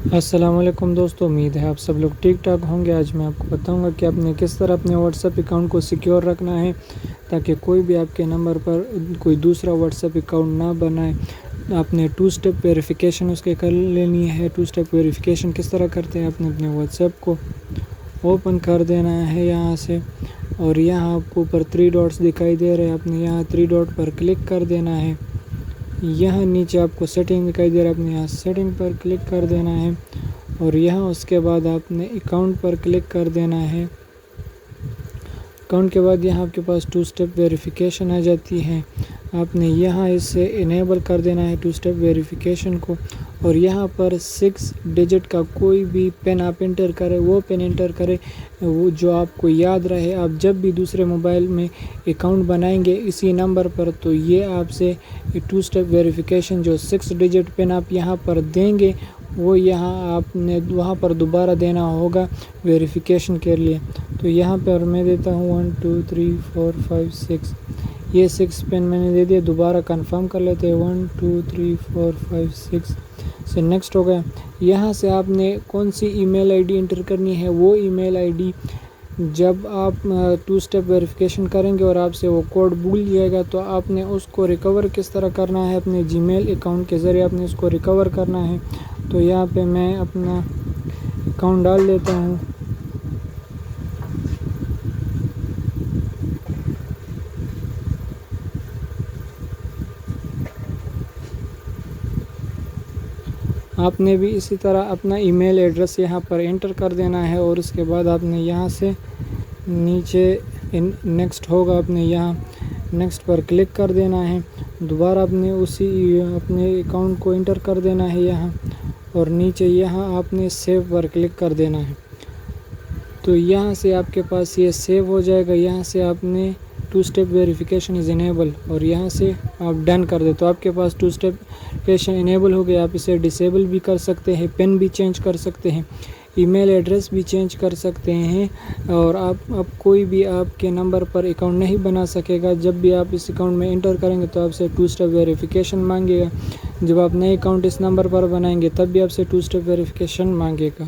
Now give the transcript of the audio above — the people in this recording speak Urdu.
السلام علیکم دوستو، امید ہے آپ سب لوگ ٹھیک ٹھاک ہوں گے۔ آج میں آپ کو بتاؤں گا کہ آپ نے کس طرح اپنے واٹس ایپ اکاؤنٹ کو سیکیور رکھنا ہے تاکہ کوئی بھی آپ کے نمبر پر کوئی دوسرا واٹس ایپ اکاؤنٹ نہ بنائے۔ آپ نے 2 اسٹیپ ویریفیکیشن اس کے کر لینی ہے۔ 2 اسٹیپ ویریفیکیشن کس طرح کرتے ہیں؟ آپ نے اپنے واٹس ایپ کو اوپن کر دینا ہے یہاں سے، اور یہاں آپ کو اوپر 3 ڈاٹس دکھائی دے رہے ہیں۔ آپ نے یہاں 3 ڈاٹ پر کلک کر دینا ہے۔ یہاں نیچے آپ کو سیٹنگ دکھائی دے رہا ہے، آپ نے یہاں سیٹنگ پر کلک کر دینا ہے، اور یہاں اس کے بعد آپ نے اکاؤنٹ پر کلک کر دینا ہے۔ اکاؤنٹ کے بعد یہاں آپ کے پاس 2 اسٹیپ ویریفیکیشن آ جاتی ہے۔ آپ نے یہاں اس سے انیبل کر دینا ہے 2 اسٹیپ ویریفیکیشن کو، اور یہاں پر 6 ڈیجٹ کا کوئی بھی پن آپ انٹر کرے، وہ پن انٹر کرے وہ جو آپ کو یاد رہے۔ آپ جب بھی دوسرے موبائل میں اکاؤنٹ بنائیں گے اسی نمبر پر، تو یہ آپ سے 2 اسٹیپ ویریفیکیشن جو 6 ڈیجٹ پن آپ یہاں پر دیں گے، وہ یہاں آپ نے وہاں پر دوبارہ دینا ہوگا ویریفیکیشن کے لیے۔ تو یہاں پر میں دیتا ہوں 1 2 3 4 5 6، یہ 6 پن میں نے دے دیا۔ دوبارہ کنفرم کر لیتے ہیں 1 2 3 4 5 6 سے نیکسٹ ہو گیا۔ یہاں سے آپ نے کون سی ای میل آئی ڈی انٹر کرنی ہے، وہ ای میل آئی ڈی جب آپ 2 اسٹیپ ویریفیکیشن کریں گے اور آپ سے وہ کوڈ بھول جائے گا، تو آپ نے اس کو ریکور کس طرح کرنا ہے؟ اپنے جی میل اکاؤنٹ کے ذریعے آپ نے اس کو ریکور کرنا ہے۔ تو یہاں پہ میں اپنا اکاؤنٹ ڈال دیتا ہوں۔ آپ نے بھی اسی طرح اپنا ای میل ایڈریس یہاں پر انٹر کر دینا ہے، اور اس کے بعد آپ نے یہاں سے نیچے نیکسٹ ہوگا، آپ نے یہاں نیکسٹ پر کلک کر دینا ہے۔ دوبارہ آپ نے اسی اپنے اکاؤنٹ کو انٹر کر دینا ہے یہاں، اور نیچے یہاں آپ نے سیو پر کلک کر دینا ہے۔ تو یہاں سے آپ کے پاس یہ سیو ہو جائے گا۔ یہاں سے آپ نے 2 اسٹیپ ویریفیکیشن از انیبل، اور یہاں سے آپ ڈن کر دیں تو آپ کے پاس 2 اسٹیپ ویریفیکیشن انیبل ہو گیا۔ آپ اسے ڈسیبل بھی کر سکتے ہیں، پن بھی چینج کر سکتے ہیں، ای میل ایڈریس بھی چینج کر سکتے ہیں، اور آپ اب کوئی بھی آپ کے نمبر پر اکاؤنٹ نہیں بنا سکے گا۔ جب بھی آپ اس اکاؤنٹ میں انٹر کریں گے تو آپ سے 2 اسٹیپ ویریفیکیشن مانگے گا۔ جب آپ نئے اکاؤنٹ اس نمبر پر بنائیں گے تب بھی آپ سے 2 اسٹیپ ویریفیکیشن مانگے گا۔